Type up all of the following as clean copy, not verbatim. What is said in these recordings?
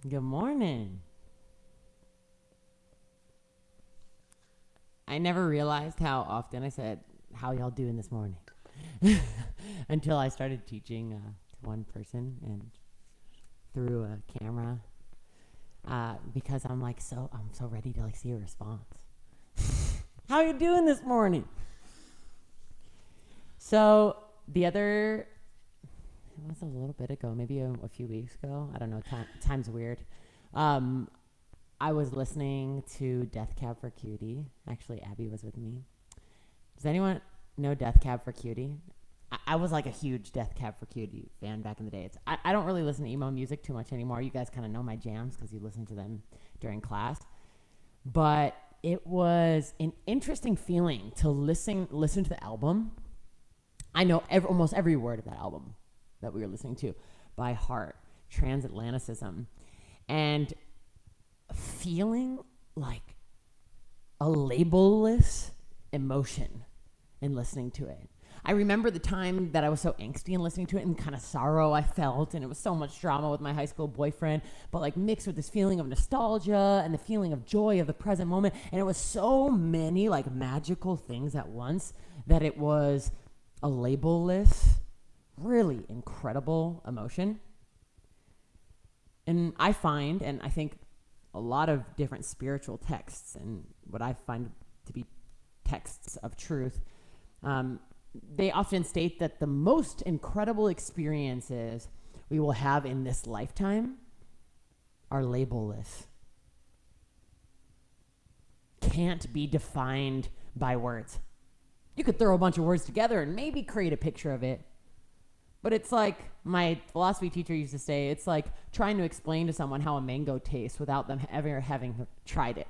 Good morning. I never realized how often I said, "How y'all doing this morning?" until I started teaching to one person and through a camera. Because I'm so ready to see a response. How you doing this morning? So it was a little bit ago, maybe a few weeks ago. I don't know. Time's weird. Um, I was listening to Death Cab for Cutie. Actually, Abby was with me. Does anyone know Death Cab for Cutie? I was like a huge Death Cab for Cutie fan back in the day. I don't really listen to emo music too much anymore. You guys kind of know my jams because you listen to them during class. But it was an interesting feeling to listen to the album. I know almost every word of that album that we were listening to by heart. Transatlanticism. And feeling like a labelless emotion in listening to it. I remember the time that I was so angsty in listening to it and kind of sorrow I felt, and it was so much drama with my high school boyfriend, but like mixed with this feeling of nostalgia and the feeling of joy of the present moment. And it was so many like magical things at once that it was a labelless, really incredible emotion. And I find, and I think a lot of different spiritual texts and what I find to be texts of truth, they often state that the most incredible experiences we will have in this lifetime are labelless. Can't be defined by words. You could throw a bunch of words together and maybe create a picture of it. But it's like my philosophy teacher used to say, it's like trying to explain to someone how a mango tastes without them ever having tried it.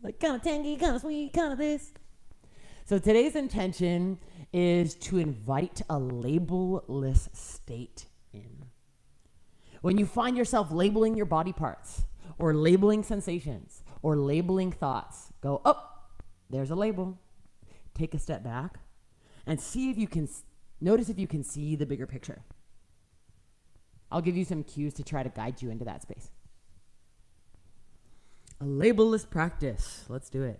Like kind of tangy, kind of sweet, kind of this. So today's intention is to invite a label-less state in. When you find yourself labeling your body parts or labeling sensations or labeling thoughts, go, oh, there's a label. Take a step back and see if you can notice if you can see the bigger picture. I'll give you some cues to try to guide you into that space. A label-less practice. Let's do it.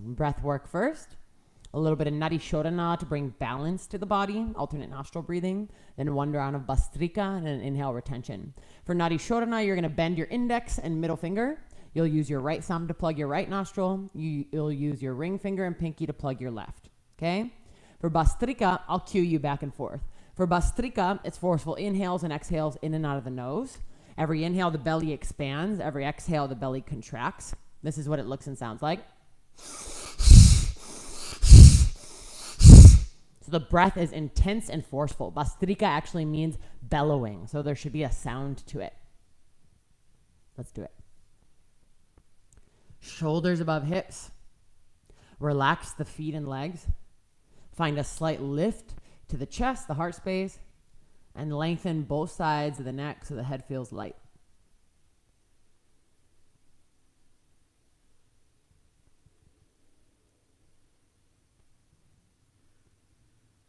Breath work first. A little bit of Nadi Shodhana to bring balance to the body, alternate nostril breathing. Then 1 round of Bhastrika and an inhale retention. For Nadi Shodhana, you're going to bend your index and middle finger. You'll use your right thumb to plug your right nostril. You'll use your ring finger and pinky to plug your left. Okay? For Bhastrika, I'll cue you back and forth. For Bhastrika, it's forceful inhales and exhales in and out of the nose. Every inhale, the belly expands. Every exhale, the belly contracts. This is what it looks and sounds like. So the breath is intense and forceful. Bhastrika actually means bellowing, so there should be a sound to it. Let's do it. Shoulders above hips. Relax the feet and legs. Find a slight lift to the chest, the heart space, and lengthen both sides of the neck so the head feels light.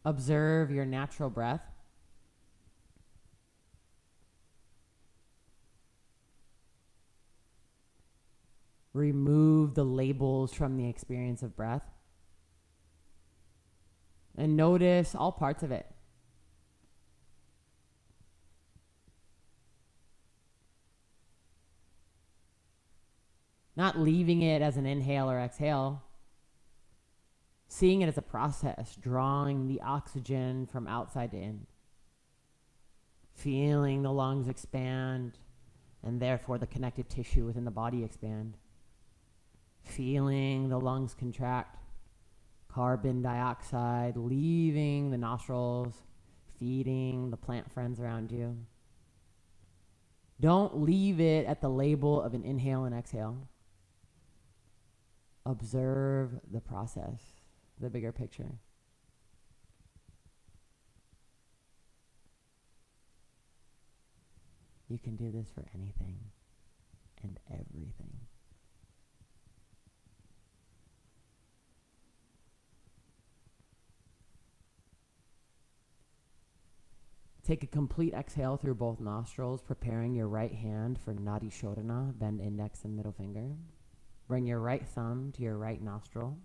Observe your natural breath. Remove the labels from the experience of breath. And notice all parts of it. Not leaving it as an inhale or exhale. Seeing it as a process, drawing the oxygen from outside to in. Feeling the lungs expand, and therefore the connective tissue within the body expand. Feeling the lungs contract, carbon dioxide leaving the nostrils, feeding the plant friends around you. Don't leave it at the label of an inhale and exhale. Observe the process, the bigger picture. You can do this for anything and everything. Take a complete exhale through both nostrils, preparing your right hand for Nadi Shodhana. Bend index and middle finger. Bring your right thumb to your right nostril.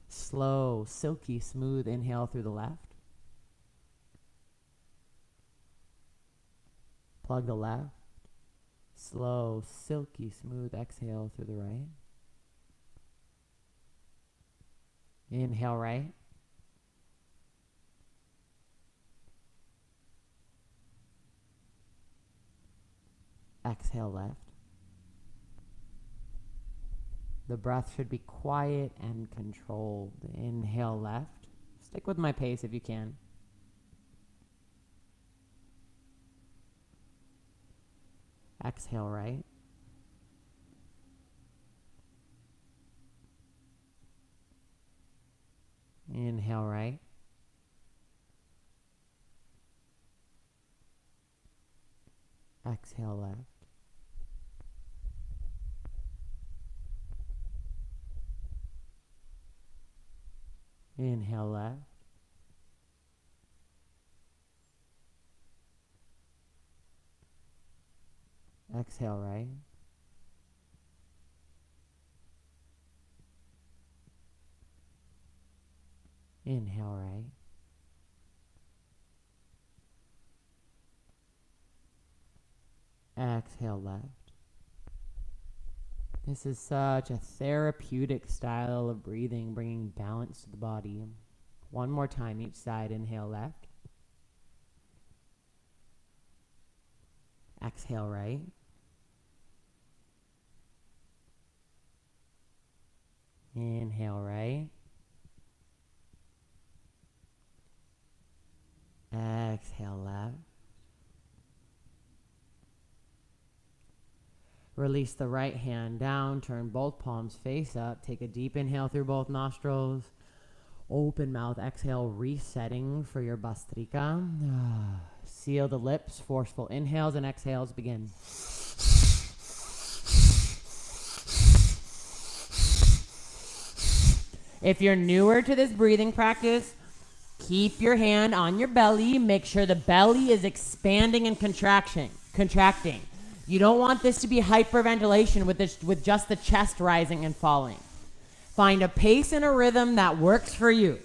Slow, silky, smooth inhale through the left. Plug the left. Slow, silky, smooth exhale through the right. Inhale right. Exhale left. The breath should be quiet and controlled. Inhale left. Stick with my pace if you can. Exhale right. Inhale right. Exhale left. Inhale left. Exhale right. Inhale right. Exhale left. This is such a therapeutic style of breathing, bringing balance to the body. One more time each side. Inhale left. Exhale right. Inhale right. Exhale left. Release the right hand down, turn both palms face up. Take a deep inhale through both nostrils. Open mouth exhale, resetting for your Bhastrika. Seal the lips, forceful inhales and exhales begin. If you're newer to this breathing practice, keep your hand on your belly. Make sure the belly is expanding and contracting. You don't want this to be hyperventilation with just the chest rising and falling. Find a pace and a rhythm that works for you.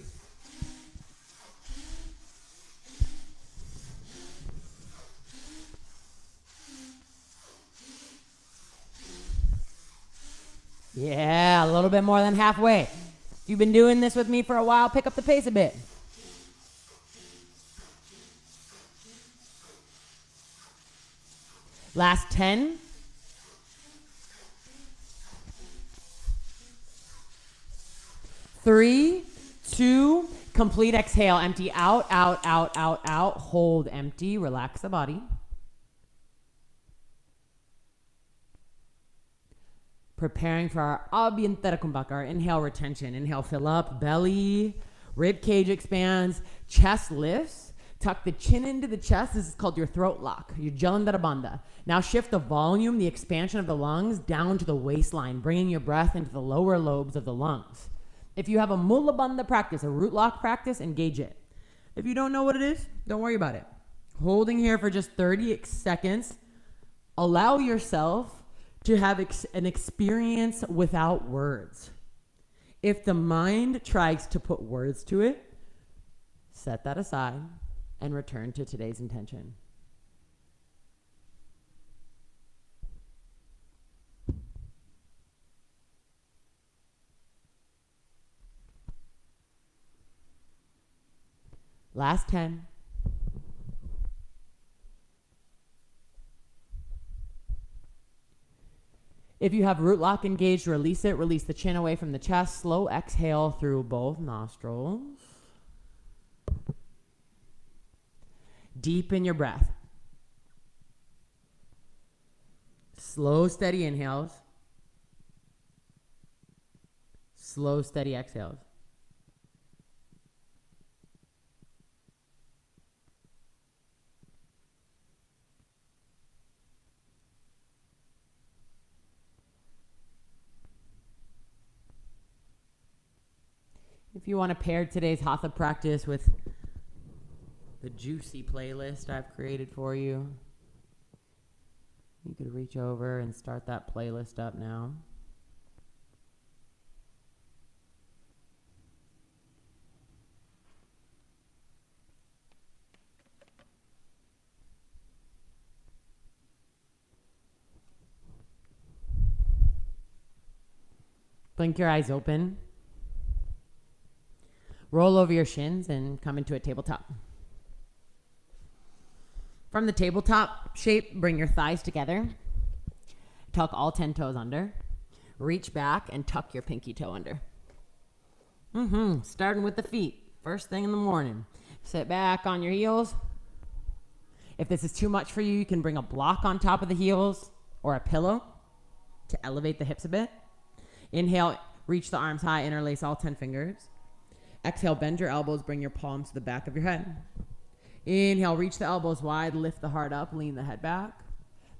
Yeah, a little bit more than halfway. If you've been doing this with me for a while, pick up the pace a bit. Last 10. 3, 2, complete exhale. Empty out, out, out, out, out. Hold empty. Relax the body. Preparing for our Abhyantara Kumbhaka, our inhale retention. Inhale, fill up, belly, rib cage expands, chest lifts. Tuck the chin into the chest. This is called your throat lock, your Jalandhara Bandha. Now shift the volume, the expansion of the lungs down to the waistline, bringing your breath into the lower lobes of the lungs. If you have a Mula Bandha practice, a root lock practice, engage it. If you don't know what it is, don't worry about it. Holding here for just 30 seconds. Allow yourself to have an experience without words. If the mind tries to put words to it, set that aside and return to today's intention. Last 10. If you have root lock engaged, release it. Release the chin away from the chest. Slow exhale through both nostrils. Deepen your breath. Slow, steady inhales. Slow, steady exhales. If you want to pair today's Hatha practice with the juicy playlist I've created for you. You could reach over and start that playlist up now. Blink your eyes open. Roll over your shins and come into a tabletop. From the tabletop shape, bring your thighs together. Tuck all 10 toes under. Reach back and tuck your pinky toe under. Starting with the feet. First thing in the morning. Sit back on your heels. If this is too much for you, you can bring a block on top of the heels or a pillow to elevate the hips a bit. Inhale, reach the arms high, interlace all 10 fingers. Exhale, bend your elbows, bring your palms to the back of your head. Inhale, reach the elbows wide, lift the heart up, lean the head back.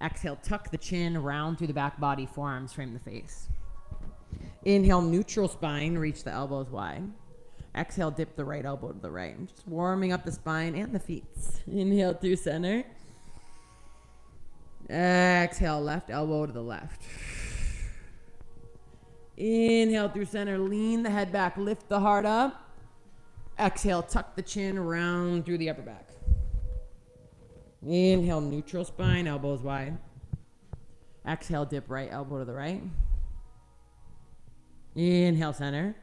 Exhale, tuck the chin, round through the back body, forearms frame the face. Inhale, neutral spine, reach the elbows wide. Exhale, dip the right elbow to the right. I'm just warming up the spine and the feet. Inhale through center. Exhale, left elbow to the left. Inhale through center, lean the head back, lift the heart up. Exhale, tuck the chin, round through the upper back. Inhale, neutral spine, elbows wide. Exhale, dip right elbow to the right. Inhale, center.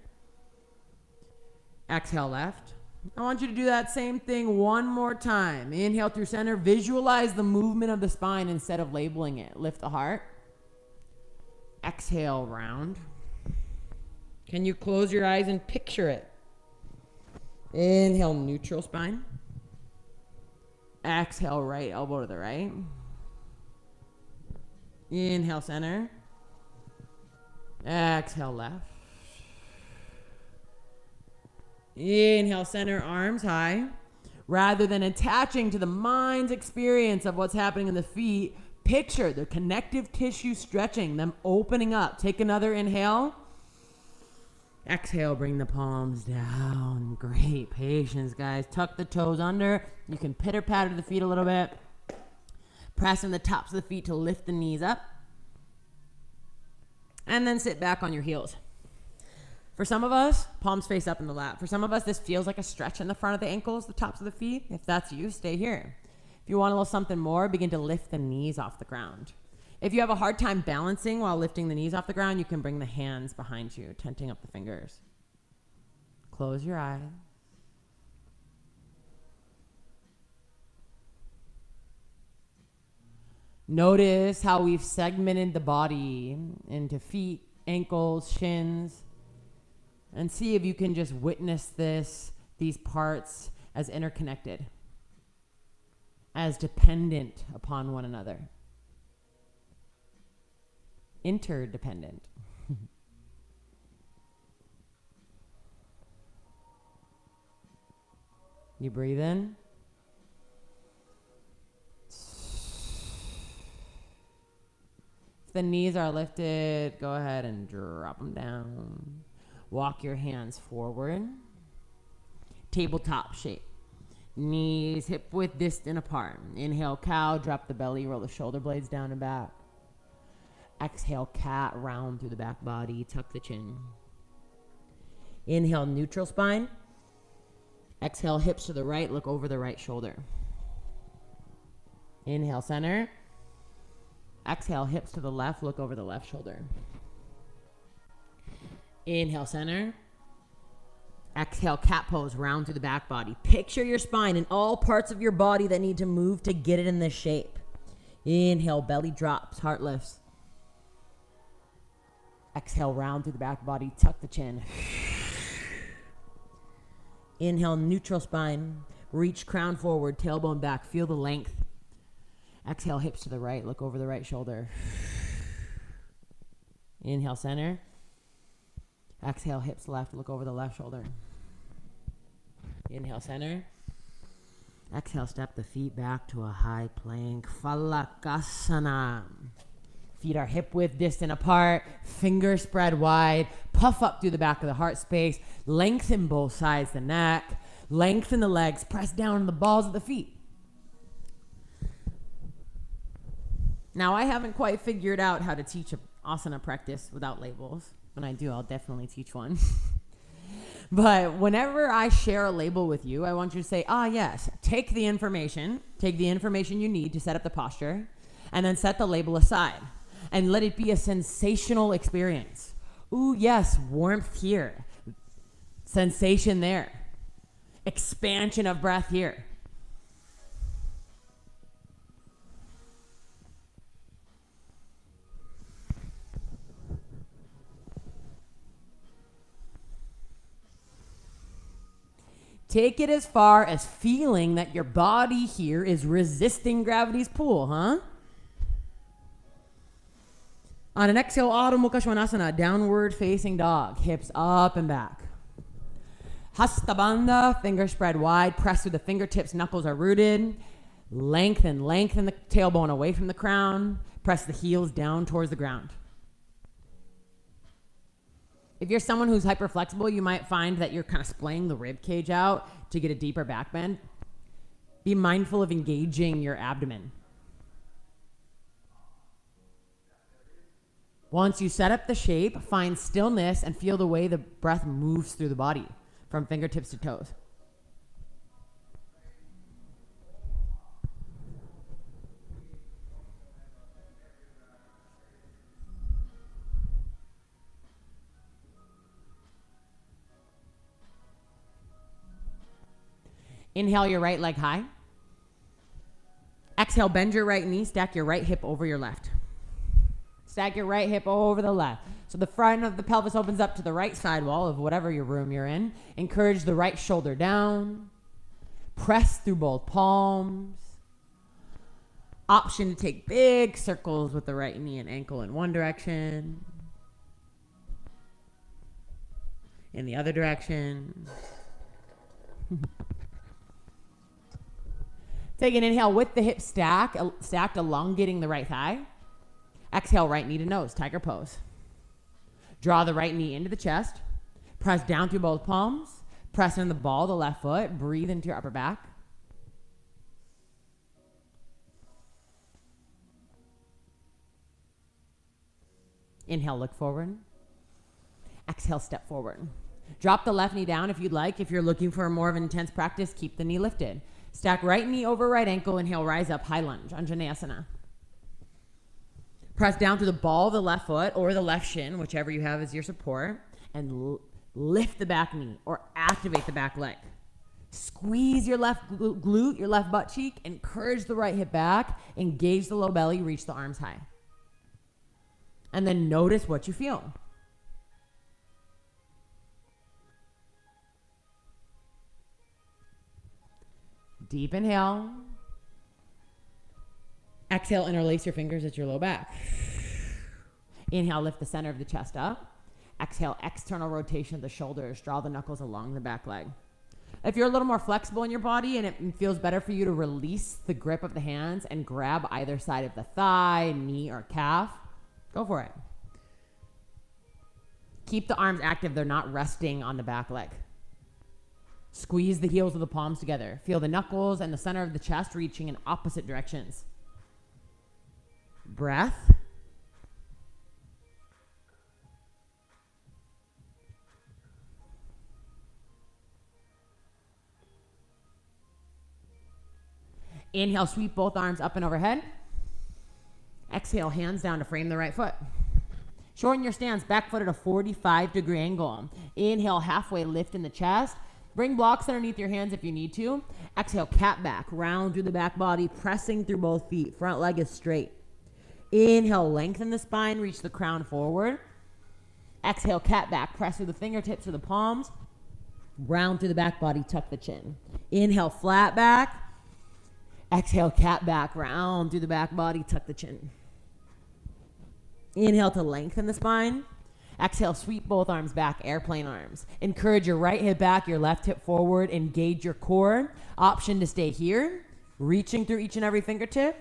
Exhale, left. I want you to do that same thing one more time. Inhale through center, visualize the movement of the spine instead of labeling it. Lift the heart. Exhale, round. Can you close your eyes and picture it? Inhale, neutral spine. Exhale, right elbow to the right. Inhale, center. Exhale, left. Inhale, center, arms high. Rather than attaching to the mind's experience of what's happening in the feet, picture the connective tissue stretching, them opening up. Take another inhale. Exhale, bring the palms down. Great patience, guys. Tuck the toes under. You can pitter-patter the feet a little bit. Press in the tops of the feet to lift the knees up. And then sit back on your heels. For some of us, palms face up in the lap. For some of us, this feels like a stretch in the front of the ankles, the tops of the feet. If that's you, stay here. If you want a little something more, begin to lift the knees off the ground. If you have a hard time balancing while lifting the knees off the ground, you can bring the hands behind you, tenting up the fingers. Close your eyes. Notice how we've segmented the body into feet, ankles, shins, and see if you can just witness these parts as interconnected, as dependent upon one another. Interdependent. You breathe in. If the knees are lifted, go ahead and drop them down. Walk your hands forward. Tabletop shape. Knees hip width distant apart. Inhale, cow, drop the belly, roll the shoulder blades down and back. Exhale, cat, round through the back body, tuck the chin. Inhale, neutral spine. Exhale, hips to the right, look over the right shoulder. Inhale, center. Exhale, hips to the left, look over the left shoulder. Inhale, center. Exhale, cat pose, round through the back body. Picture your spine and all parts of your body that need to move to get it in this shape. Inhale, belly drops, heart lifts. Exhale, round through the back body, tuck the chin. Inhale, neutral spine. Reach crown forward, tailbone back, feel the length. Exhale, hips to the right, look over the right shoulder. Inhale, center. Exhale, hips left, look over the left shoulder. Inhale, center. Exhale, step the feet back to a high plank. Phalakasana. Feet are hip width distant apart, fingers spread wide, puff up through the back of the heart space, lengthen both sides of the neck, Lengthen the legs, press down on the balls of the feet. Now, I haven't quite figured out how to teach an asana practice without labels. When I do, I'll definitely teach one. But whenever I share a label with you, I want you to say, yes, take the information you need to set up the posture, and then set the label aside and let it be a sensational experience. Ooh, yes, warmth here, sensation there, expansion of breath here. Take it as far as feeling that your body here is resisting gravity's pull, huh? On an exhale, Adho Mukha Svanasana, downward facing dog, hips up and back. Hasta Bandha, fingers spread wide, press through the fingertips, knuckles are rooted. Lengthen the tailbone away from the crown. Press the heels down towards the ground. If you're someone who's hyper flexible, you might find that you're kind of splaying the rib cage out to get a deeper back bend. Be mindful of engaging your abdomen. Once you set up the shape, find stillness and feel the way the breath moves through the body from fingertips to toes. Inhale your right leg high. Exhale, bend your right knee, stack your right hip over your left. Stack your right hip over the left. So the front of the pelvis opens up to the right side wall of whatever your room you're in. Encourage the right shoulder down. Press through both palms. Option to take big circles with the right knee and ankle in one direction. In the other direction. Take an inhale with the hips stacked, elongating the right thigh. Exhale, right knee to nose, tiger pose. Draw the right knee into the chest. Press down through both palms. Press in the ball of the left foot. Breathe into your upper back. Inhale, look forward. Exhale, step forward. Drop the left knee down if you'd like. If you're looking for a more of an intense practice, keep the knee lifted. Stack right knee over right ankle. Inhale, rise up, high lunge, Anjaneyasana. Press down to the ball of the left foot or the left shin, whichever you have as your support, and lift the back knee or activate the back leg. Squeeze your left glute, your left butt cheek, encourage the right hip back, engage the low belly, reach the arms high. And then notice what you feel. Deep inhale. Exhale, interlace your fingers at your low back. Inhale, lift the center of the chest up. Exhale, external rotation of the shoulders. Draw the knuckles along the back leg. If you're a little more flexible in your body and it feels better for you to release the grip of the hands and grab either side of the thigh, knee, or calf, go for it. Keep the arms active. They're not resting on the back leg. Squeeze the heels of the palms together. Feel the knuckles and the center of the chest reaching in opposite directions. Breath. Inhale, sweep both arms up and overhead. Exhale, hands down to frame the right foot. Shorten your stance, back foot at a 45-degree angle. Inhale, halfway lift in the chest. Bring blocks underneath your hands if you need to. Exhale, cat back, round through the back body, pressing through both feet. Front leg is straight. Inhale, lengthen the spine, reach the crown forward. Exhale, cat back, press through the fingertips or the palms. Round through the back body, tuck the chin. Inhale, flat back. Exhale, cat back, round through the back body, tuck the chin. Inhale to lengthen the spine. Exhale, sweep both arms back, airplane arms. Encourage your right hip back, your left hip forward. Engage your core. Option to stay here, reaching through each and every fingertip.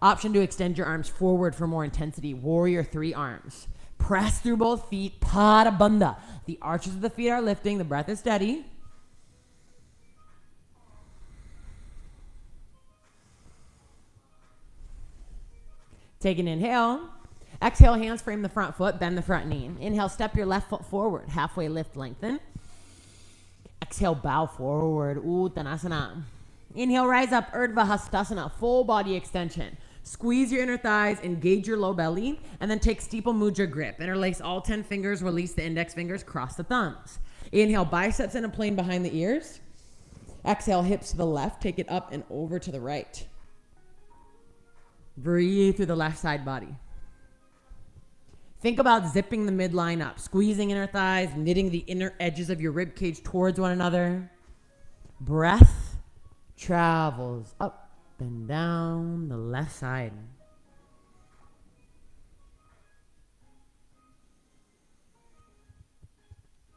Option to extend your arms forward for more intensity. Warrior 3 arms. Press through both feet, Pada Bandha. The arches of the feet are lifting, the breath is steady. Take an inhale. Exhale, hands frame the front foot, bend the front knee. Inhale, step your left foot forward, halfway lift, lengthen. Exhale, bow forward, Uttanasana. Inhale, rise up, Urdhva Hastasana, full body extension. Squeeze your inner thighs, engage your low belly, and then take steeple mudra grip. Interlace all 10 fingers, release the index fingers, cross the thumbs. Inhale, biceps in a plane behind the ears. Exhale, hips to the left, take it up and over to the right. Breathe through the left side body. Think about zipping the midline up, squeezing inner thighs, knitting the inner edges of your rib cage towards one another. Breath travels up and down the left side.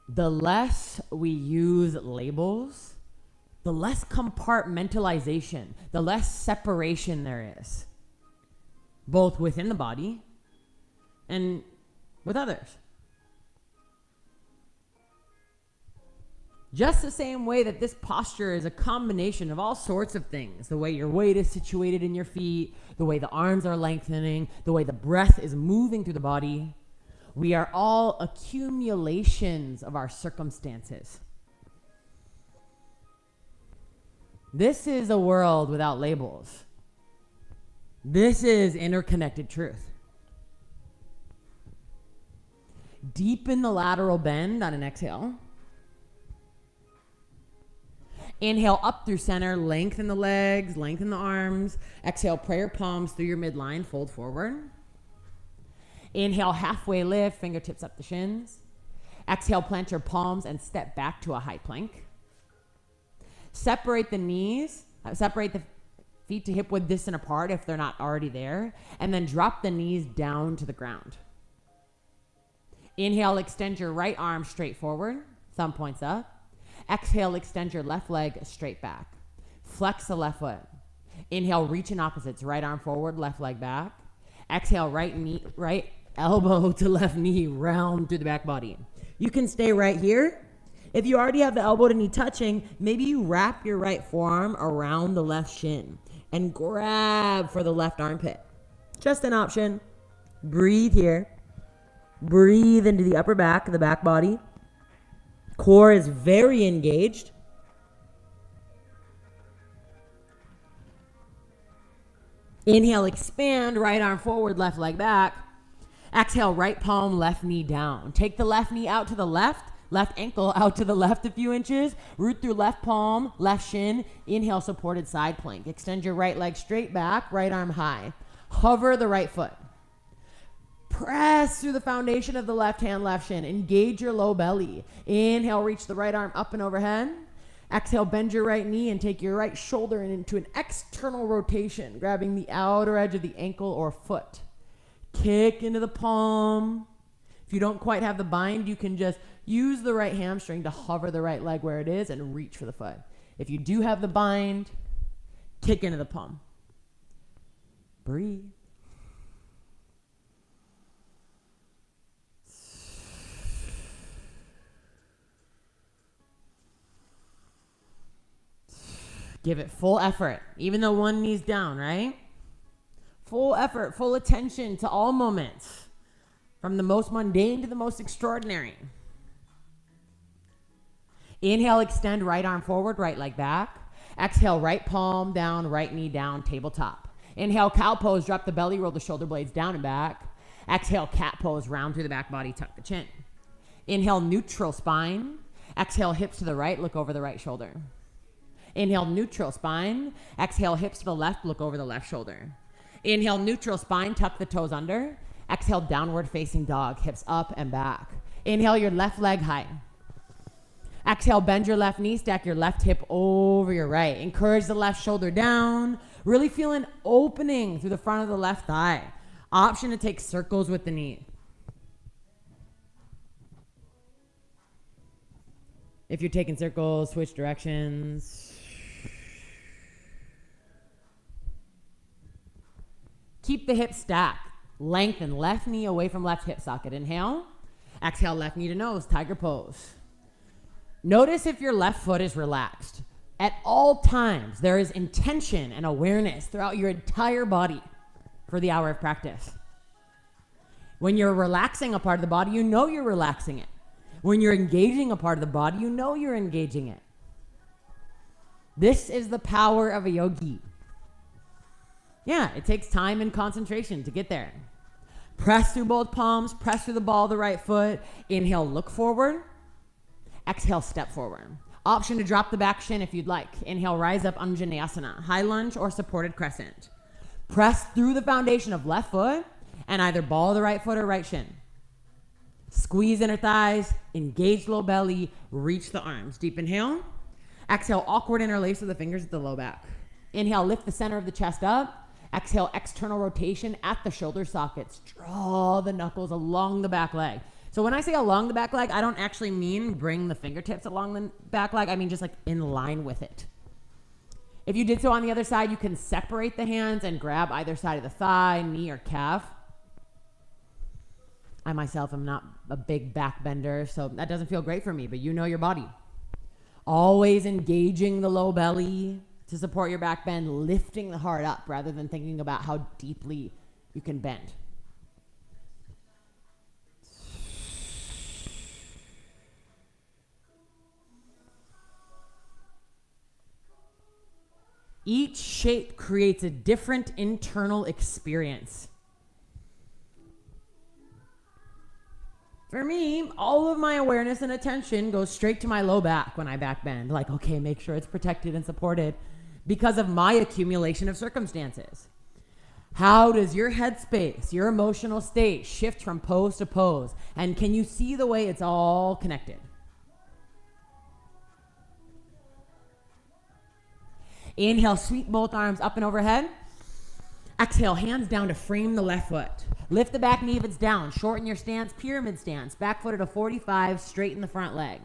The less we use labels, the less compartmentalization, the less separation there is, both within the body and with others. Just the same way that this posture is a combination of all sorts of things. The way your weight is situated in your feet, the way the arms are lengthening, the way the breath is moving through the body. We are all accumulations of our circumstances. This is a world without labels. This is interconnected truth. Deepen the lateral bend on an exhale. Inhale up through center, lengthen the legs, lengthen the arms. Exhale, prayer palms through your midline, fold forward. Inhale, halfway lift, fingertips up the shins. Exhale, plant your palms and step back to a high plank. Separate the knees, separate the feet to hip width distant apart if they're not already there, and then drop the knees down to the ground. Inhale, extend your right arm straight forward, thumb points up. Exhale, extend your left leg straight back. Flex the left foot. Inhale, reach in opposites, right arm forward, left leg back. Exhale, right elbow to left knee, round through the back body. You can stay right here. If you already have the elbow to knee touching, maybe you wrap your right forearm around the left shin and grab for the left armpit. Just an option. Breathe here. Breathe into the upper back of the back body. Core is very engaged. Inhale, expand, right arm forward, left leg back. Exhale, right palm, left knee down. Take the left knee out to the left ankle out to the left a few inches. Root through left palm, left shin. Inhale, supported side plank. Extend your right leg straight back, right arm high. Hover the right foot. Press through the foundation of the left hand, left shin. Engage your low belly. Inhale, reach the right arm up and overhead. Exhale, bend your right knee and take your right shoulder into an external rotation, grabbing the outer edge of the ankle or foot. Kick into the palm. If you don't quite have the bind, you can just use the right hamstring to hover the right leg where it is and reach for the foot. If you do have the bind, kick into the palm. Breathe. Give it full effort, even though one knee's down, right? Full effort, full attention to all moments, from the most mundane to the most extraordinary. Inhale, extend right arm forward, right leg back. Exhale, right palm down, right knee down, tabletop. Inhale, cow pose, drop the belly, roll the shoulder blades down and back. Exhale, cat pose, round through the back body, tuck the chin. Inhale, neutral spine. Exhale, hips to the right, look over the right shoulder. Inhale, neutral spine. Exhale, hips to the left, look over the left shoulder. Inhale, neutral spine, tuck the toes under. Exhale, downward facing dog, hips up and back. Inhale, your left leg high. Exhale, bend your left knee, stack your left hip over your right. Encourage the left shoulder down. Really feel an opening through the front of the left thigh. Option to take circles with the knee. If you're taking circles, switch directions. Keep the hips stacked. Lengthen left knee away from left hip socket. Inhale. Exhale, left knee to nose, tiger pose. Notice if your left foot is relaxed. At all times, there is intention and awareness throughout your entire body. for the hour of practice. When you're relaxing a part of the body, you know you're relaxing it. When you're engaging a part of the body, you know you're engaging it. This is the power of a yogi. Yeah, it takes time and concentration to get there. Press through both palms, press through the ball of the right foot. Inhale, look forward. Exhale, step forward. Option to drop the back shin if you'd like. Inhale, rise up, Anjaneyasana, high lunge or supported crescent. Press through the foundation of left foot and either ball of the right foot or right shin. Squeeze inner thighs, engage low belly, reach the arms. Deep inhale. Exhale, awkward interlace of the fingers at the low back. Inhale, lift the center of the chest up. Exhale, external rotation at the shoulder sockets. Draw the knuckles along the back leg. So when I say along the back leg, I don't actually mean bring the fingertips along the back leg. I mean just like in line with it. If you did so on the other side, you can separate the hands and grab either side of the thigh, knee, or calf. I myself am not a big back bender, so that doesn't feel great for me, but you know your body. Always engaging the low belly to support your back bend, lifting the heart up rather than thinking about how deeply you can bend. Each shape creates a different internal experience. For me, all of my awareness and attention goes straight to my low back when I back bend. Like, okay, make sure it's protected and supported because of my accumulation of circumstances. How does your headspace, your emotional state shift from pose to pose? And can you see the way it's all connected? Inhale, sweep both arms up and overhead. Exhale, hands down to frame the left foot. Lift the back knee if it's down. Shorten your stance, pyramid stance. Back foot at a 45, straighten the front leg.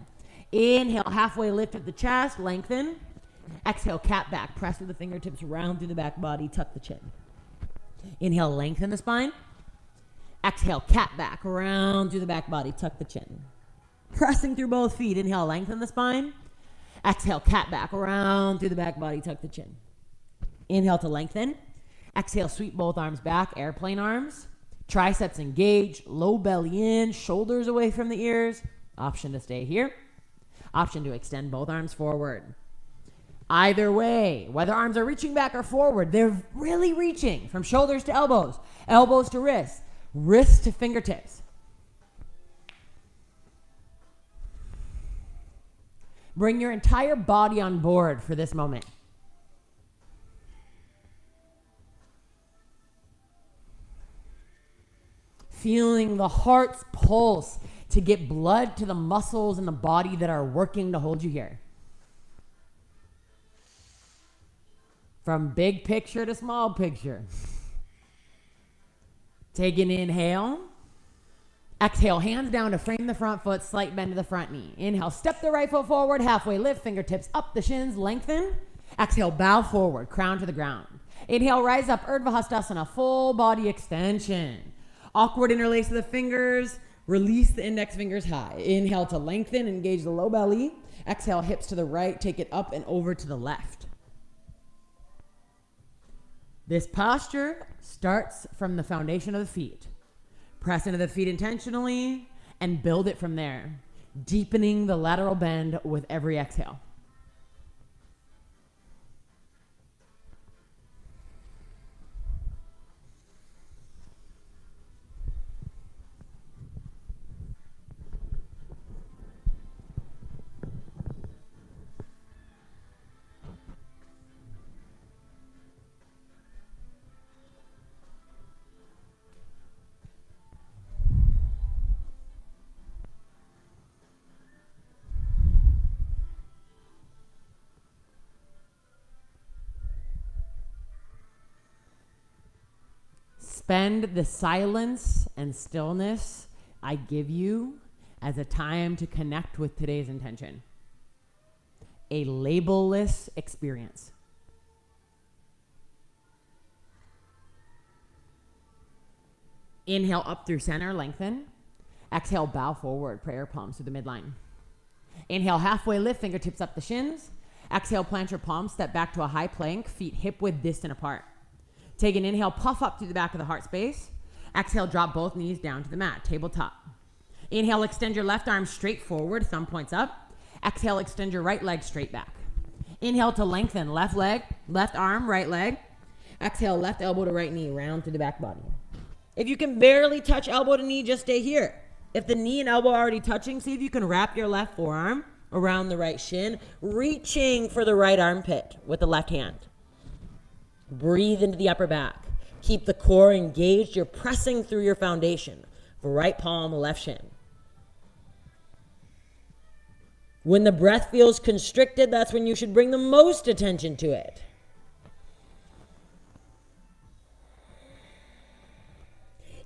Inhale, halfway lift at the chest, lengthen. Exhale, cat back. Press through the fingertips, round through the back body, tuck the chin. Inhale, lengthen the spine. Exhale, cat back, round through the back body, tuck the chin. Pressing through both feet. Inhale, lengthen the spine. Exhale, cat back, around through the back body, tuck the chin. Inhale to lengthen. Exhale, sweep both arms back, airplane arms. Triceps engage, low belly in, shoulders away from the ears. Option to stay here. Option to extend both arms forward. Either way, whether arms are reaching back or forward, they're really reaching from shoulders to elbows, elbows to wrists, wrists to fingertips. Bring your entire body on board for this moment. Feeling the heart's pulse to get blood to the muscles in the body that are working to hold you here. From big picture to small picture. Take an inhale. Exhale, hands down to frame the front foot, slight bend to the front knee. Inhale, step the right foot forward, halfway lift, fingertips up the shins, lengthen. Exhale, bow forward, crown to the ground. Inhale, rise up, Urdhva Hastasana, full body extension. Awkward interlace of the fingers, release the index fingers high. Inhale to lengthen, engage the low belly. Exhale, hips to the right, take it up and over to the left. This posture starts from the foundation of the feet. Press into the feet intentionally and build it from there, deepening the lateral bend with every exhale. Spend the silence and stillness I give you as a time to connect with today's intention. A label-less experience. Inhale up through center, lengthen. Exhale, bow forward, prayer palms through the midline. Inhale, halfway lift, fingertips up the shins. Exhale, plant your palms, step back to a high plank, feet hip width distant apart. Take an inhale, puff up through the back of the heart space. Exhale, drop both knees down to the mat, tabletop. Inhale, extend your left arm straight forward, thumb points up. Exhale, extend your right leg straight back. Inhale to lengthen, left leg, left arm, right leg. Exhale, left elbow to right knee, round through the back body. If you can barely touch elbow to knee, just stay here. If the knee and elbow are already touching, see if you can wrap your left forearm around the right shin, reaching for the right armpit with the left hand. Breathe into the upper back. Keep the core engaged. You're pressing through your foundation. Right palm, left shin. When the breath feels constricted, that's when you should bring the most attention to it.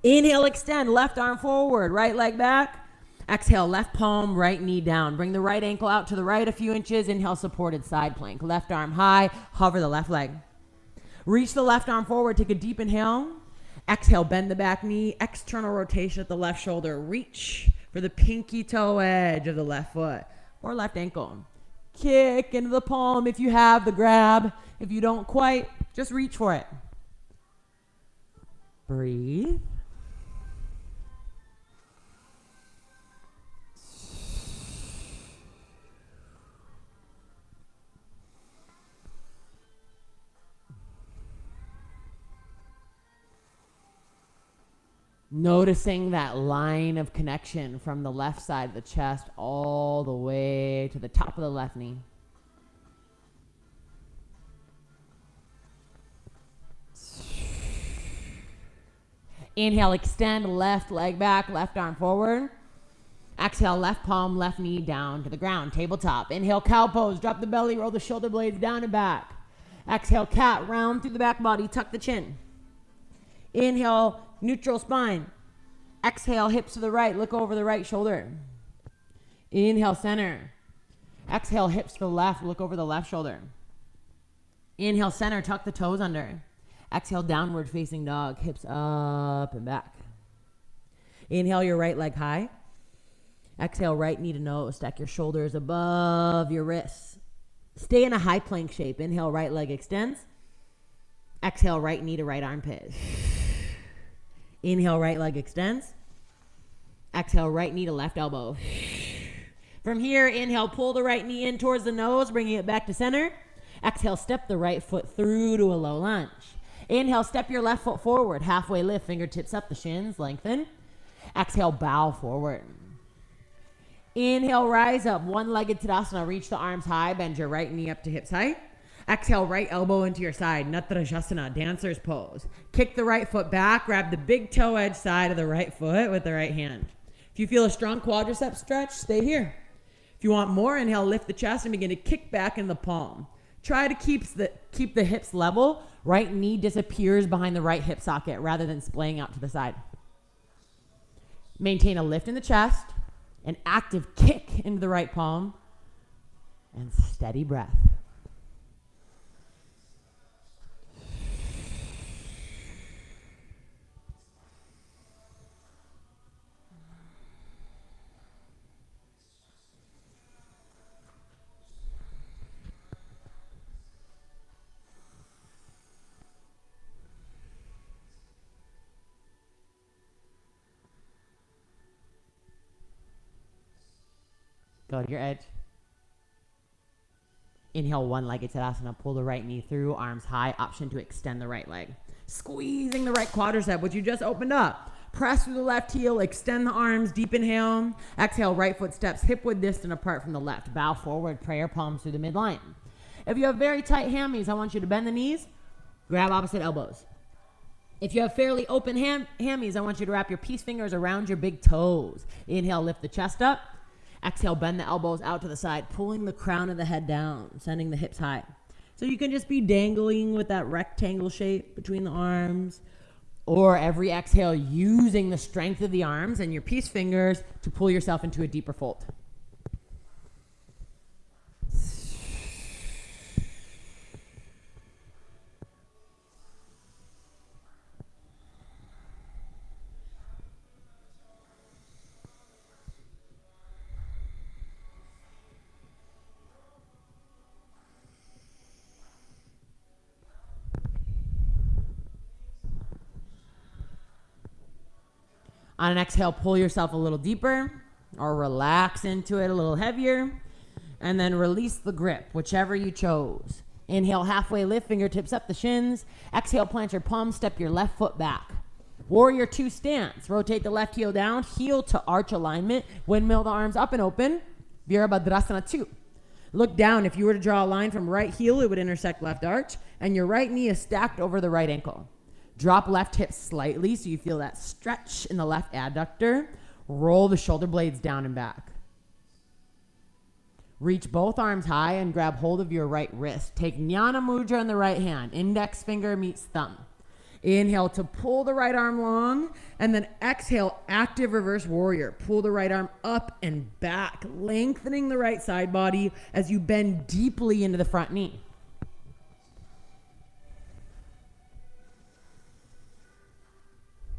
Inhale, extend, left arm forward, right leg back. Exhale, left palm, right knee down. Bring the right ankle out to the right a few inches. Inhale, supported side plank. Left arm high, hover the left leg. Reach the left arm forward, take a deep inhale. Exhale, bend the back knee, external rotation at the left shoulder. Reach for the pinky toe edge of the left foot or left ankle. Kick into the palm if you have the grab. If you don't quite, just reach for it. Breathe. Noticing that line of connection from the left side of the chest all the way to the top of the left knee. Inhale, extend left leg back, left arm forward. Exhale, left palm, left knee down to the ground, tabletop. Inhale, cow pose, drop the belly, roll the shoulder blades down and back. Exhale, cat, round through the back body, tuck the chin. Inhale, neutral spine. Exhale, hips to the right, look over the right shoulder. Inhale, center. Exhale, hips to the left, look over the left shoulder. Inhale, center, tuck the toes under. Exhale, downward facing dog, hips up and back. Inhale, your right leg high. Exhale, right knee to nose, stack your shoulders above your wrists. Stay in a high plank shape. Inhale, right leg extends. Exhale, right knee to right armpit. Inhale, right leg extends. Exhale, right knee to left elbow. From here, inhale, pull the right knee in towards the nose, bringing it back to center. Exhale, step the right foot through to a low lunge. Inhale, step your left foot forward, halfway lift, fingertips up, the shins lengthen. Exhale, bow forward. Inhale, rise up, one-legged Tadasana, reach the arms high, bend your right knee up to hips height. Exhale, right elbow into your side, Natarajasana, dancer's pose. Kick the right foot back, grab the big toe edge side of the right foot with the right hand. If you feel a strong quadricep stretch, stay here. If you want more, inhale, lift the chest and begin to kick back in the palm. Try to keep the hips level. Right knee disappears behind the right hip socket rather than splaying out to the side. Maintain a lift in the chest, an active kick into the right palm, and steady breath. Go to your edge. Inhale, one-legged Tadasana. Pull the right knee through, arms high. Option to extend the right leg. Squeezing the right quadricep, which you just opened up. Press through the left heel, extend the arms, deep inhale. Exhale, right foot steps hip-width distant apart from the left. Bow forward, prayer palms through the midline. If you have very tight hammies, I want you to bend the knees, grab opposite elbows. If you have fairly open hammies, I want you to wrap your peace fingers around your big toes. Inhale, lift the chest up. Exhale, bend the elbows out to the side, pulling the crown of the head down, sending the hips high. So you can just be dangling with that rectangle shape between the arms, or every exhale using the strength of the arms and your peace fingers to pull yourself into a deeper fold. On an exhale, pull yourself a little deeper or relax into it a little heavier. And then release the grip, whichever you chose. Inhale, halfway lift, fingertips up the shins. Exhale, plant your palms, step your left foot back. Warrior 2 stance. Rotate the left heel down, heel to arch alignment. Windmill the arms up and open. Virabhadrasana 2. Look down. If you were to draw a line from right heel, it would intersect left arch. And your right knee is stacked over the right ankle. Drop left hip slightly so you feel that stretch in the left adductor. Roll the shoulder blades down and back. Reach both arms high and grab hold of your right wrist. Take Jnana Mudra in the right hand. Index finger meets thumb. Inhale to pull the right arm long, and then exhale, active reverse warrior. Pull the right arm up and back, lengthening the right side body as you bend deeply into the front knee.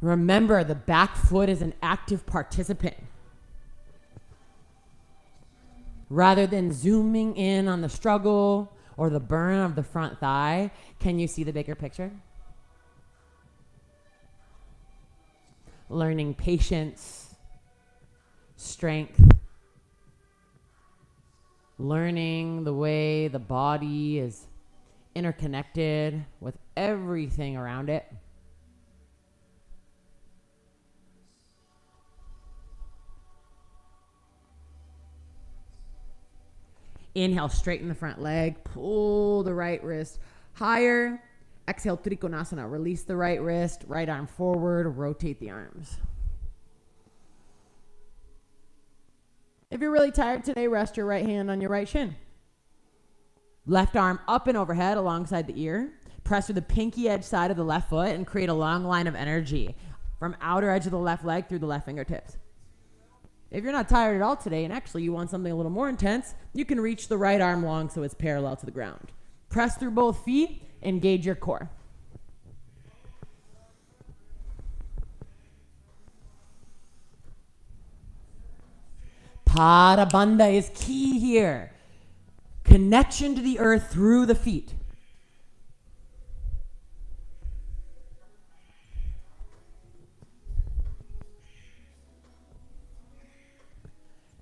Remember, the back foot is an active participant. Rather than zooming in on the struggle or the burn of the front thigh, can you see the bigger picture? Learning patience, strength, learning the way the body is interconnected with everything around it. Inhale, straighten the front leg. Pull the right wrist higher. Exhale, Trikonasana. Release the right wrist. Right arm forward. Rotate the arms. If you're really tired today, rest your right hand on your right shin. Left arm up and overhead alongside the ear. Press through the pinky edge side of the left foot and create a long line of energy from outer edge of the left leg through the left fingertips. If you're not tired at all today, and actually you want something a little more intense, you can reach the right arm long so it's parallel to the ground. Press through both feet, engage your core. Pada Bandha is key here. Connection to the earth through the feet.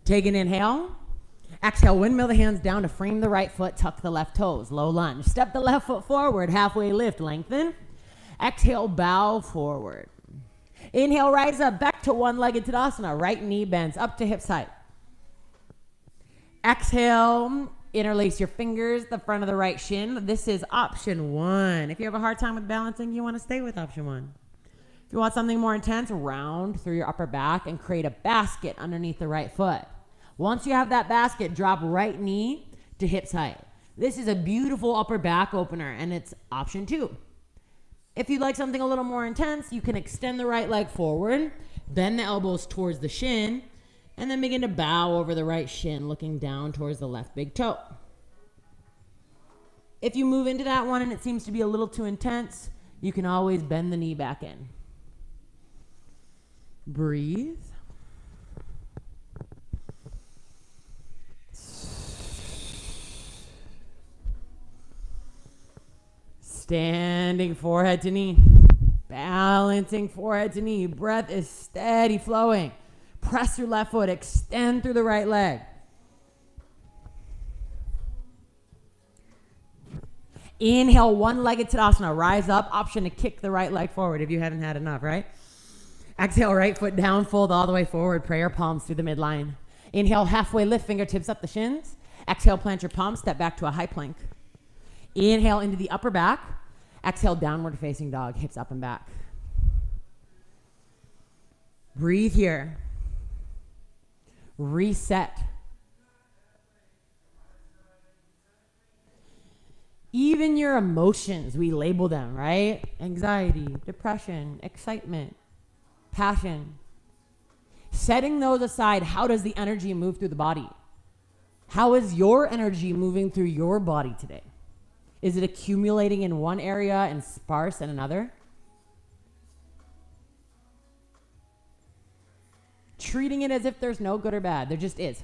Take an inhale. Exhale, windmill the hands down to frame the right foot, tuck the left toes, low lunge. Step the left foot forward, halfway lift, lengthen. Exhale, bow forward. Inhale, rise up, back to one-legged Tadasana. Right knee bends up to hips height. Exhale, interlace your fingers, the front of the right shin. This is option 1. If you have a hard time with balancing, you want to stay with option 1. If you want something more intense, round through your upper back and create a basket underneath the right foot. Once you have that basket, drop right knee to hips height. This is a beautiful upper back opener, and it's option 2. If you'd like something a little more intense, you can extend the right leg forward, bend the elbows towards the shin, and then begin to bow over the right shin, looking down towards the left big toe. If you move into that one and it seems to be a little too intense, you can always bend the knee back in. Breathe. Standing forehead to knee. Balancing forehead to knee. Breath is steady flowing. Press your left foot. Extend through the right leg. Inhale, one-legged Tadasana. Rise up. Option to kick the right leg forward if you haven't had enough, right? Exhale, right foot down. Fold all the way forward. Prayer palms through the midline. Inhale, halfway lift. Fingertips up the shins. Exhale, plant your palms. Step back to a high plank. Inhale into the upper back. Exhale, downward facing dog, hips up and back. Breathe here. Reset. Even your emotions, we label them, right? Anxiety, depression, excitement, passion. Setting those aside, how does the energy move through the body? How is your energy moving through your body today? Is it accumulating in one area and sparse in another? Treating it as if there's no good or bad. There just is.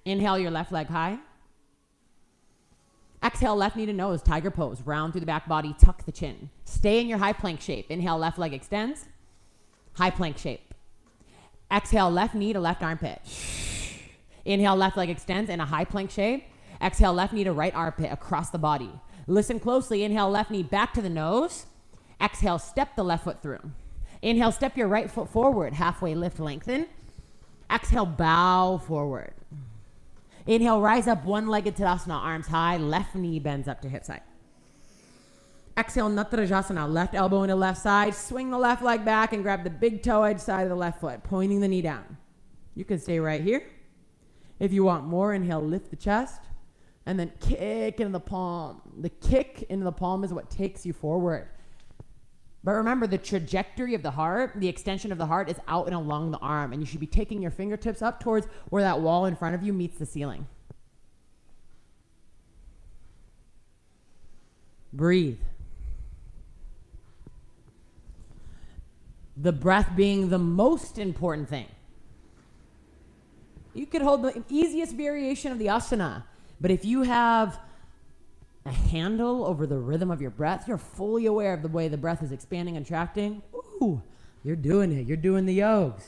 Inhale your left leg high. Exhale, left knee to nose, tiger pose. Round through the back body, tuck the chin. Stay in your high plank shape. Inhale, left leg extends. High plank shape. Exhale, left knee to left armpit. Inhale, left leg extends in a high plank shape. Exhale, left knee to right armpit across the body. Listen closely. Inhale, left knee back to the nose. Exhale, step the left foot through. Inhale, step your right foot forward. Halfway lift, lengthen. Exhale, bow forward. Inhale, rise up, one-legged Tadasana, arms high, left knee bends up to hip side. Exhale, Natarajasana, left elbow into left side, swing the left leg back and grab the big toe edge side of the left foot, pointing the knee down. You can stay right here. If you want more, inhale, lift the chest, and then kick into the palm. The kick into the palm is what takes you forward. But remember, the trajectory of the heart, the extension of the heart is out and along the arm, and you should be taking your fingertips up towards where that wall in front of you meets the ceiling. Breathe. The breath being the most important thing. You could hold the easiest variation of the asana, but if you have a handle over the rhythm of your breath, you're fully aware of the way the breath is expanding and contracting. Ooh, you're doing it. You're doing the yogs.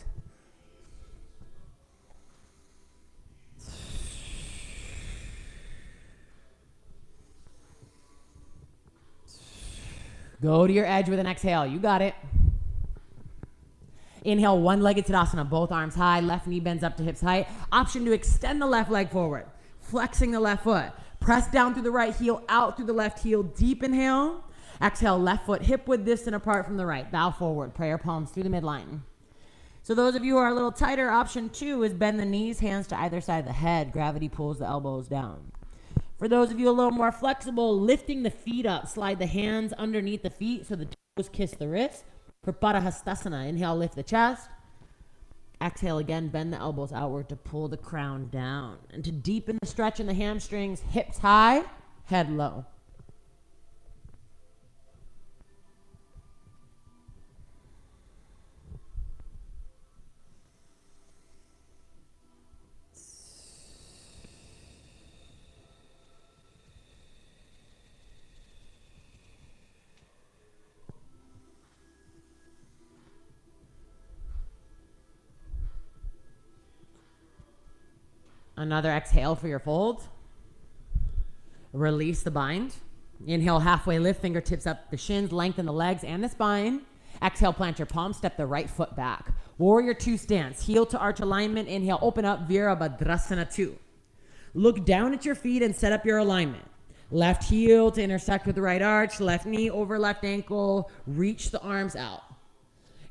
Go to your edge with an exhale. You got it. Inhale, one-legged Tadasana, both arms high, left knee bends up to hips height. Option to extend the left leg forward, flexing the left foot. Press down through the right heel, out through the left heel. Deep inhale. Exhale, left foot hip width distant apart from the right. Bow forward, prayer palms through the midline. So those of you who are a little tighter, option 2 is bend the knees, hands to either side of the head. Gravity pulls the elbows down. For those of you a little more flexible, lifting the feet up. Slide the hands underneath the feet so the toes kiss the wrists. For Parahastasana, inhale, lift the chest. Exhale again, bend the elbows outward to pull the crown down. And to deepen the stretch in the hamstrings, hips high, head low. Another exhale for your fold. Release the bind. Inhale, halfway lift, fingertips up the shins, lengthen the legs and the spine. Exhale, plant your palms, step the right foot back. Warrior 2 stance, heel to arch alignment. Inhale, open up, Virabhadrasana 2. Look down at your feet and set up your alignment. Left heel to intersect with the right arch, left knee over left ankle, reach the arms out.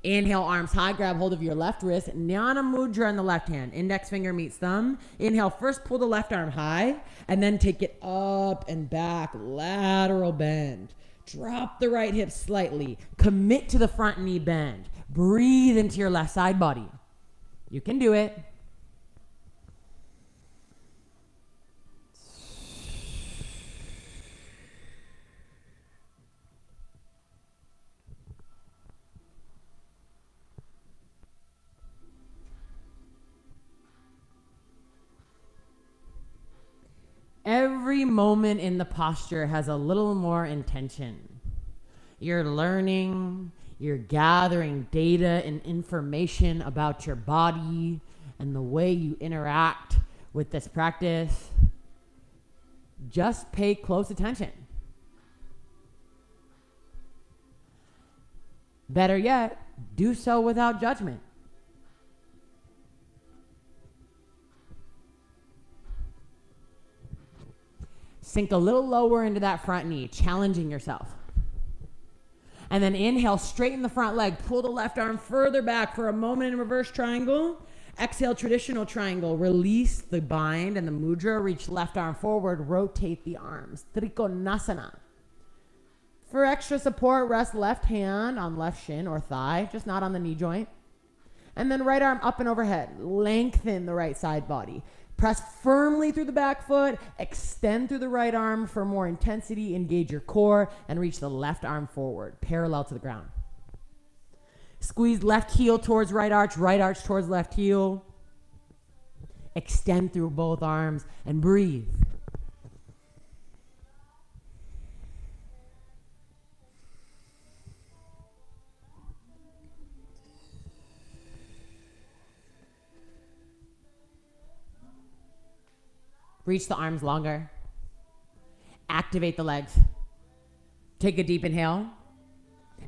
Inhale, arms high, grab hold of your left wrist. Jnana mudra in the left hand. Index finger meets thumb. Inhale, first pull the left arm high, and then take it up and back, lateral bend. Drop the right hip slightly. Commit to the front knee bend. Breathe into your left side body. You can do it. Every moment in the posture has a little more intention. You're learning, you're gathering data and information about your body and the way you interact with this practice. Just pay close attention. Better yet, do so without judgment. Sink a little lower into that front knee, challenging yourself. And then inhale, straighten the front leg. Pull the left arm further back for a moment in reverse triangle. Exhale, traditional triangle. Release the bind and the mudra. Reach left arm forward. Rotate the arms. Trikonasana. For extra support, rest left hand on left shin or thigh, just not on the knee joint. And then right arm up and overhead. Lengthen the right side body. Press firmly through the back foot, extend through the right arm for more intensity, engage your core, and reach the left arm forward, parallel to the ground. Squeeze left heel towards right arch towards left heel. Extend through both arms and breathe. Reach the arms longer. Activate the legs. Take a deep inhale.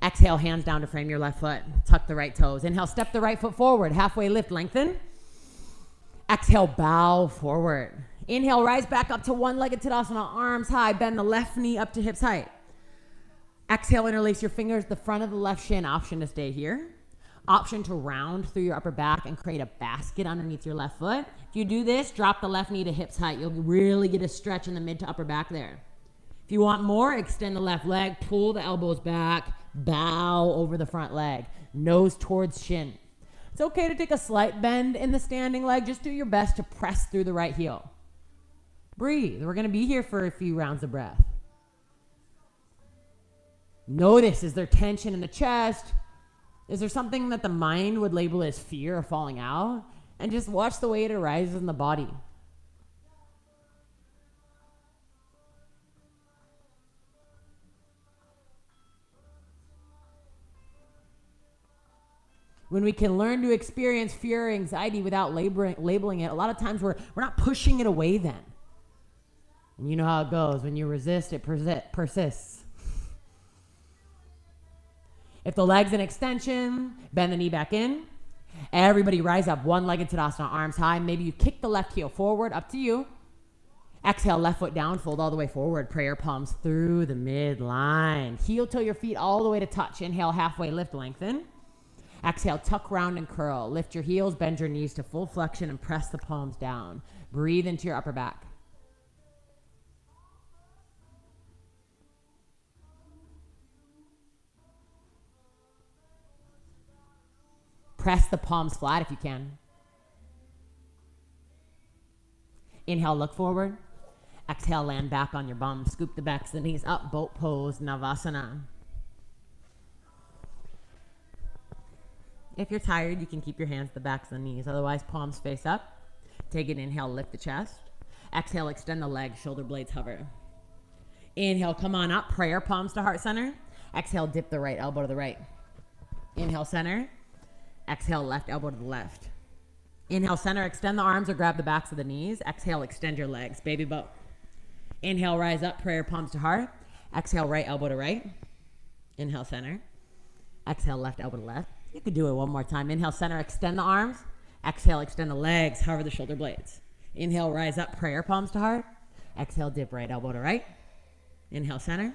Exhale, hands down to frame your left foot. Tuck the right toes. Inhale, step the right foot forward. Halfway lift, lengthen. Exhale, bow forward. Inhale, rise back up to one-legged Tadasana, arms high. Bend the left knee up to hips height. Exhale, interlace your fingers, the front of the left shin. Option to stay here. Option to round through your upper back and create a basket underneath your left foot. If you do this, drop the left knee to hips height. You'll really get a stretch in the mid to upper back there. If you want more, extend the left leg, pull the elbows back, bow over the front leg, nose towards shin. It's okay to take a slight bend in the standing leg. Just do your best to press through the right heel. Breathe. We're going to be here for a few rounds of breath. Notice, is there tension in the chest? Is there something that the mind would label as fear of falling out? And just watch the way it arises in the body. When we can learn to experience fear or anxiety without labeling it, a lot of times we're not pushing it away then. And you know how it goes. When you resist, it persists. If the leg's in extension, bend the knee back in. Everybody rise up, one-legged Tadasana, arms high. Maybe you kick the left heel forward, up to you. Exhale, left foot down, fold all the way forward. Prayer palms through the midline. Heel toe your feet all the way to touch. Inhale, halfway lift, lengthen. Exhale, tuck, round, and curl. Lift your heels, bend your knees to full flexion, and press the palms down. Breathe into your upper back. Press the palms flat if you can. Inhale, look forward. Exhale, land back on your bum. Scoop the backs of the knees up, boat pose, Navasana. If you're tired, you can keep your hands at the backs of the knees. Otherwise, palms face up. Take an inhale, lift the chest. Exhale, extend the legs, shoulder blades hover. Inhale, come on up, prayer palms to heart center. Exhale, dip the right elbow to the right. Inhale, center. Exhale, left elbow to the left. Inhale, center, extend the arms or grab the backs of the knees. Exhale, extend your legs, baby boat. Inhale, rise up, prayer palms to heart. Exhale, right elbow to right. Inhale, center. Exhale, left elbow to left. You could do it one more time. Inhale, center, extend the arms. Exhale, extend the legs, hover the shoulder blades. Inhale, rise up, prayer palms to heart. Exhale, dip right elbow to right. Inhale, center.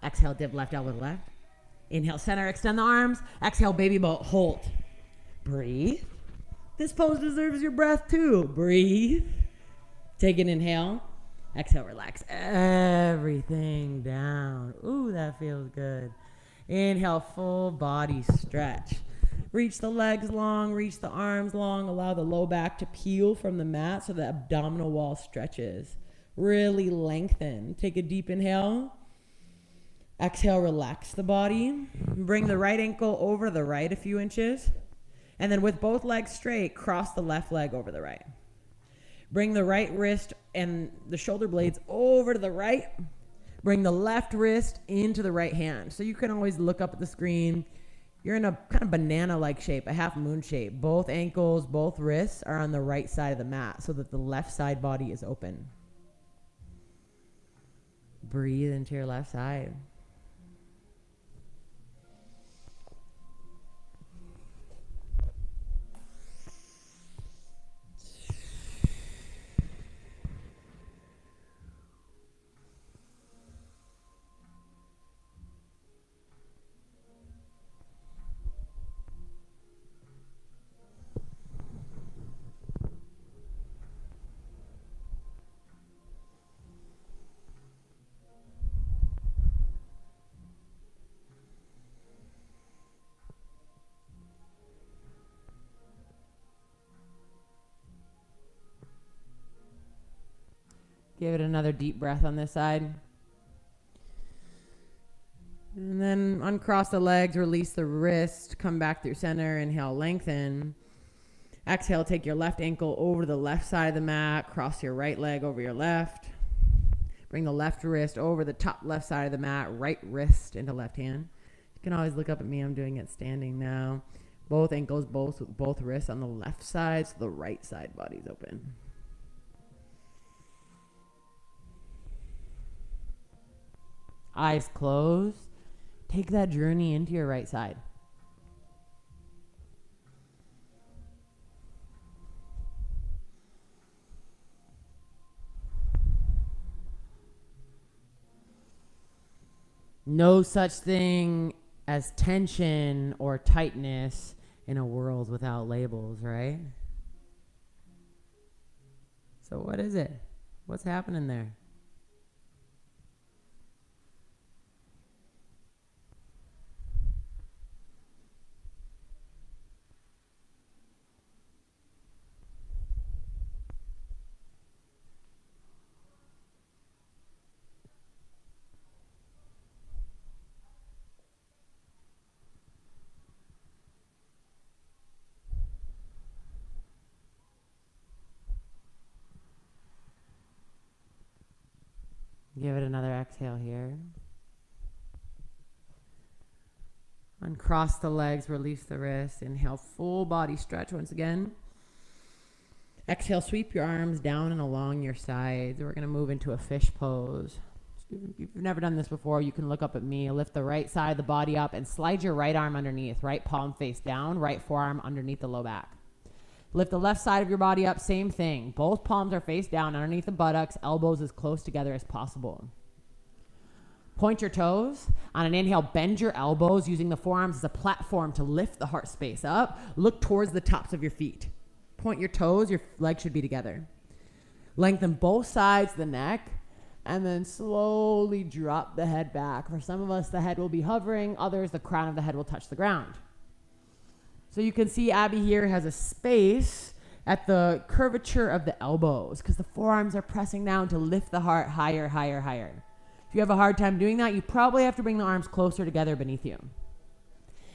Exhale, dip left elbow to left. Inhale, center, extend the arms. Exhale, baby boat, hold. Breathe. This pose deserves your breath too. Breathe. Take an inhale. Exhale, relax everything down. Ooh, that feels good. Inhale, full body stretch. Reach the legs long, reach the arms long. Allow the low back to peel from the mat so the abdominal wall stretches. Really lengthen. Take a deep inhale. Exhale, relax the body. Bring the right ankle over the right a few inches. And then with both legs straight, cross the left leg over the right. Bring the right wrist and the shoulder blades over to the right. Bring the left wrist into the right hand. So you can always look up at the screen. You're in a kind of banana-like shape, a half moon shape. Both ankles, both wrists are on the right side of the mat so that the left side body is open. Breathe into your left side. Give it another deep breath on this side. And then uncross the legs, release the wrist, come back through center, inhale, lengthen. Exhale, take your left ankle over to the left side of the mat, cross your right leg over your left. Bring the left wrist over the top left side of the mat, right wrist into left hand. You can always look up at me, I'm doing it standing now. Both ankles, both wrists on the left side, so the right side body's open. eyes closed, take that journey into your right side. No such thing as tension or tightness in a world without labels, right? So what is it? What's happening there? Give it another exhale here. Uncross the legs, release the wrists. Inhale, full body stretch once again. Exhale, sweep your arms down and along your sides. We're going to move into a fish pose. If you've never done this before, you can look up at me. Lift the right side of the body up and slide your right arm underneath. Right palm face down, right forearm underneath the low back. Lift the left side of your body up, same thing. Both palms are face down underneath the buttocks, elbows as close together as possible. Point your toes. On an inhale, bend your elbows using the forearms as a platform to lift the heart space up. Look towards the tops of your feet. Point your toes, your legs should be together. Lengthen both sides of the neck and then slowly drop the head back. For some of us, the head will be hovering. Others, the crown of the head will touch the ground. So you can see Abby here has a space at the curvature of the elbows because the forearms are pressing down to lift the heart higher, higher, higher. If you have a hard time doing that, you probably have to bring the arms closer together beneath you.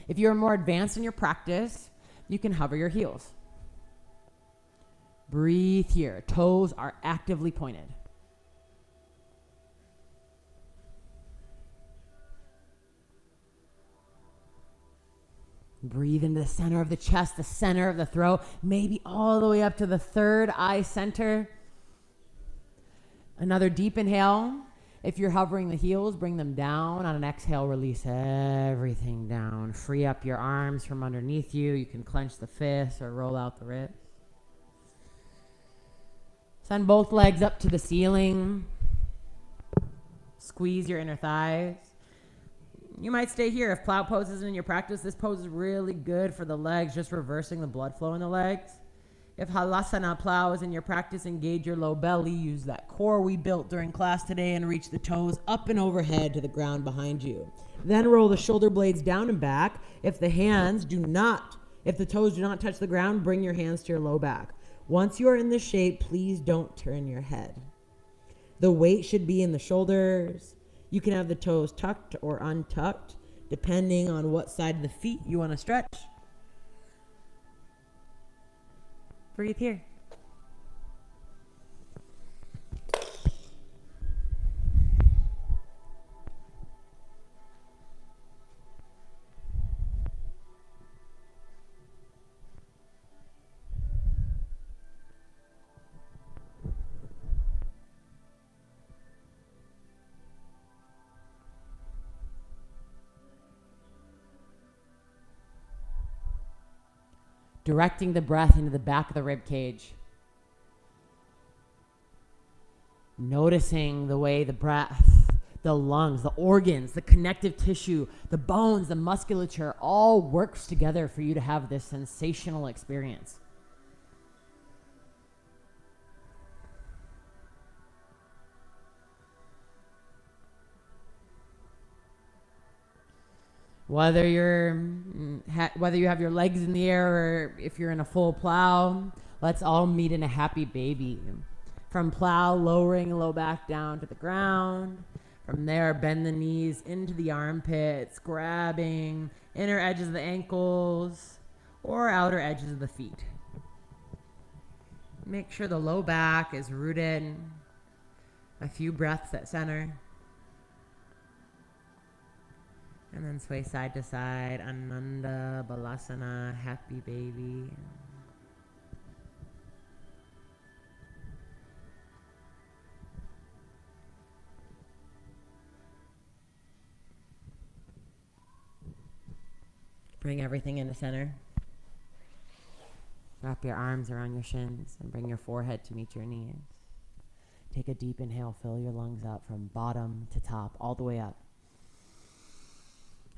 If you're more advanced in your practice, you can hover your heels. Breathe here. Toes are actively pointed. Breathe into the center of the chest, the center of the throat, maybe all the way up to the third eye center. Another deep inhale. If you're hovering the heels, bring them down. On an exhale, release everything down. Free up your arms from underneath you. You can clench the fists or roll out the wrists. Send both legs up to the ceiling. Squeeze your inner thighs. You might stay here. If plow pose isn't in your practice, this pose is really good for the legs, just reversing the blood flow in the legs. If halasana plow is in your practice, engage your low belly. Use that core we built during class today and reach the toes up and overhead to the ground behind you. Then roll the shoulder blades down and back. If the toes do not touch the ground, bring your hands to your low back. Once you are in this shape, please don't turn your head. The weight should be in the shoulders. You can have the toes tucked or untucked, depending on what side of the feet you want to stretch. Breathe here. Directing the breath into the back of the rib cage. Noticing the way the breath, the lungs, the organs, the connective tissue, the bones, the musculature all works together for you to have this sensational experience. Whether you have your legs in the air or if you're in a full plow, let's all meet in a happy baby. From plow, lowering low back down to the ground. From there, bend the knees into the armpits, grabbing inner edges of the ankles or outer edges of the feet. Make sure the low back is rooted. A few breaths at center. And then sway side to side, Ananda Balasana, happy baby. Bring everything into center. Wrap your arms around your shins and bring your forehead to meet your knees. Take a deep inhale, fill your lungs up from bottom to top, all the way up.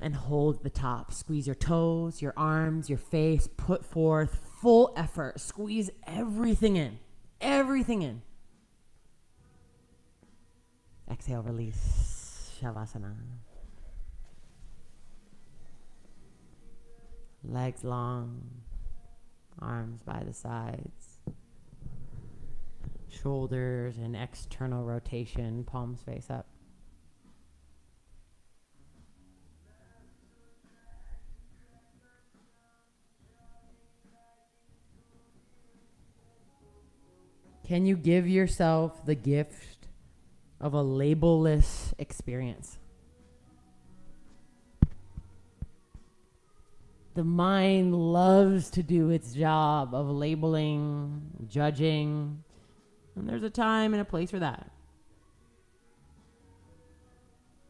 And hold the top. Squeeze your toes, your arms, your face. Put forth full effort. Squeeze everything in. Everything in. Exhale, release. Shavasana. Legs long. Arms by the sides. Shoulders and external rotation. Palms face up. Can you give yourself the gift of a label-less experience? The mind loves to do its job of labeling, judging, and there's a time and a place for that.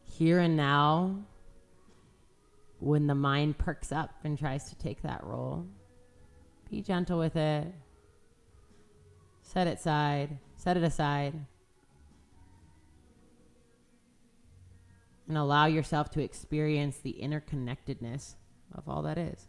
Here and now, when the mind perks up and tries to take that role, be gentle with it. Set it aside, and allow yourself to experience the interconnectedness of all that is.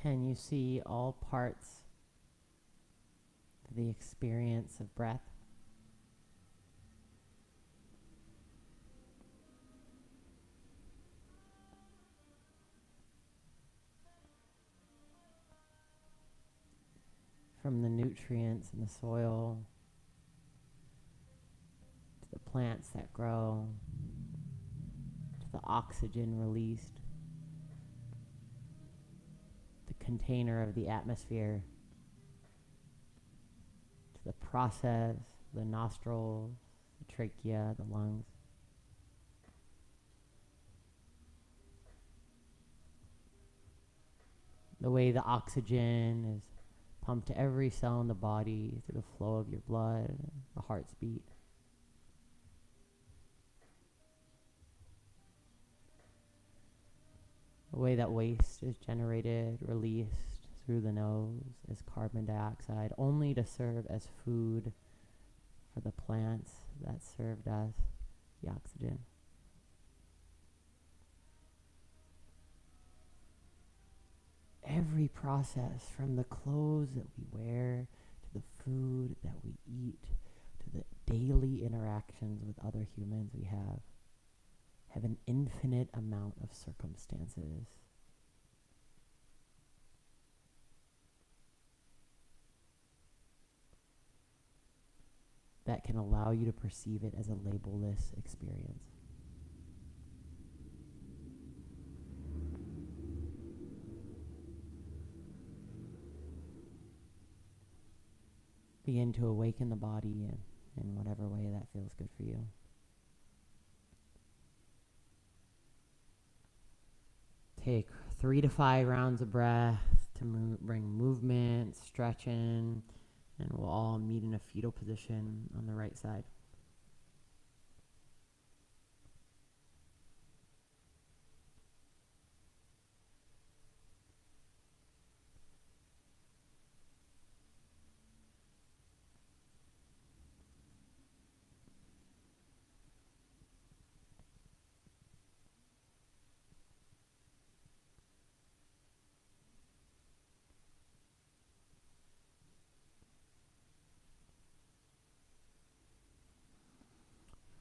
Can you see all parts of the experience of breath? From the nutrients in the soil to the plants that grow to the oxygen released, the container of the atmosphere, to the process, the nostrils, the trachea, the lungs. The way the oxygen is pumped to every cell in the body through the flow of your blood, the heart's beat. The way that waste is generated, released through the nose as carbon dioxide, only to serve as food for the plants that served us the oxygen. Every process, from the clothes that we wear, to the food that we eat, to the daily interactions with other humans we have an infinite amount of circumstances. That can allow you to perceive it as a label-less experience. Begin to awaken the body in whatever way that feels good for you. Take 3 to 5 rounds of breath to bring movement, stretching, and we'll all meet in a fetal position on the right side.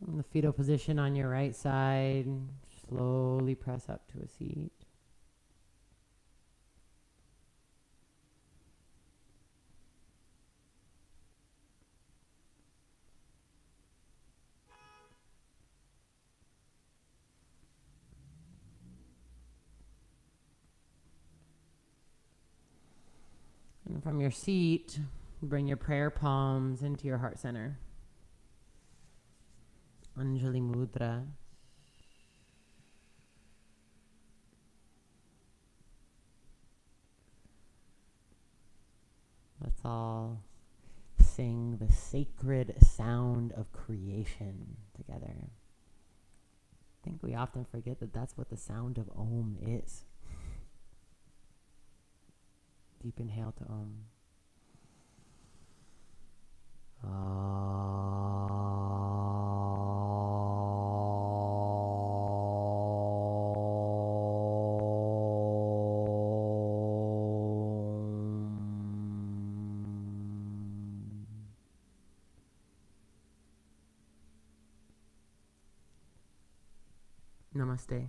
From the fetal position on your right side, slowly press up to a seat. And from your seat, bring your prayer palms into your heart center. Anjali Mudra. Let's all sing the sacred sound of creation together. I think we often forget that that's what the sound of Om is. Deep inhale to Om. Namaste.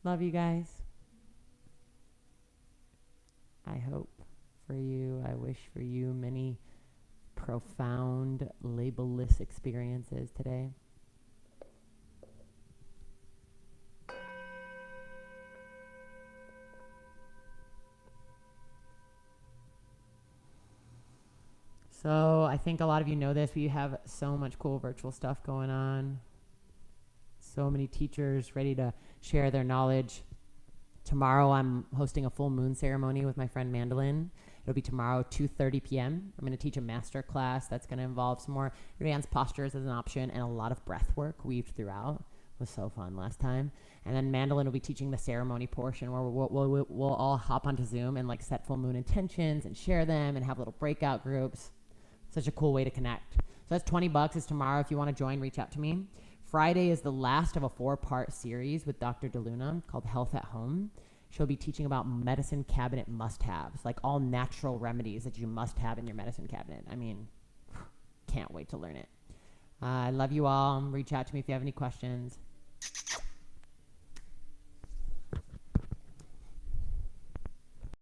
Love you guys. I hope for you, I wish for you many profound, label-less experiences today. So I think a lot of you know this. We have so much cool virtual stuff going on. So many teachers ready to share their knowledge. Tomorrow I'm hosting a full moon ceremony with my friend Mandolin. It'll be tomorrow, 2:30 p.m. I'm going to teach a master class that's going to involve some more advanced postures as an option and a lot of breath work weaved throughout. It was so fun last time. And then Mandolin will be teaching the ceremony portion where we'll all hop onto Zoom and like set full moon intentions and share them and have little breakout groups. Such a cool way to connect. So that's $20. It's tomorrow. If you want to join, reach out to me. Friday is the last of a 4-part series with Dr. DeLuna called Health at Home. She'll be teaching about medicine cabinet must-haves, like all natural remedies that you must have in your medicine cabinet. I mean, can't wait to learn it. I love you all. Reach out to me if you have any questions.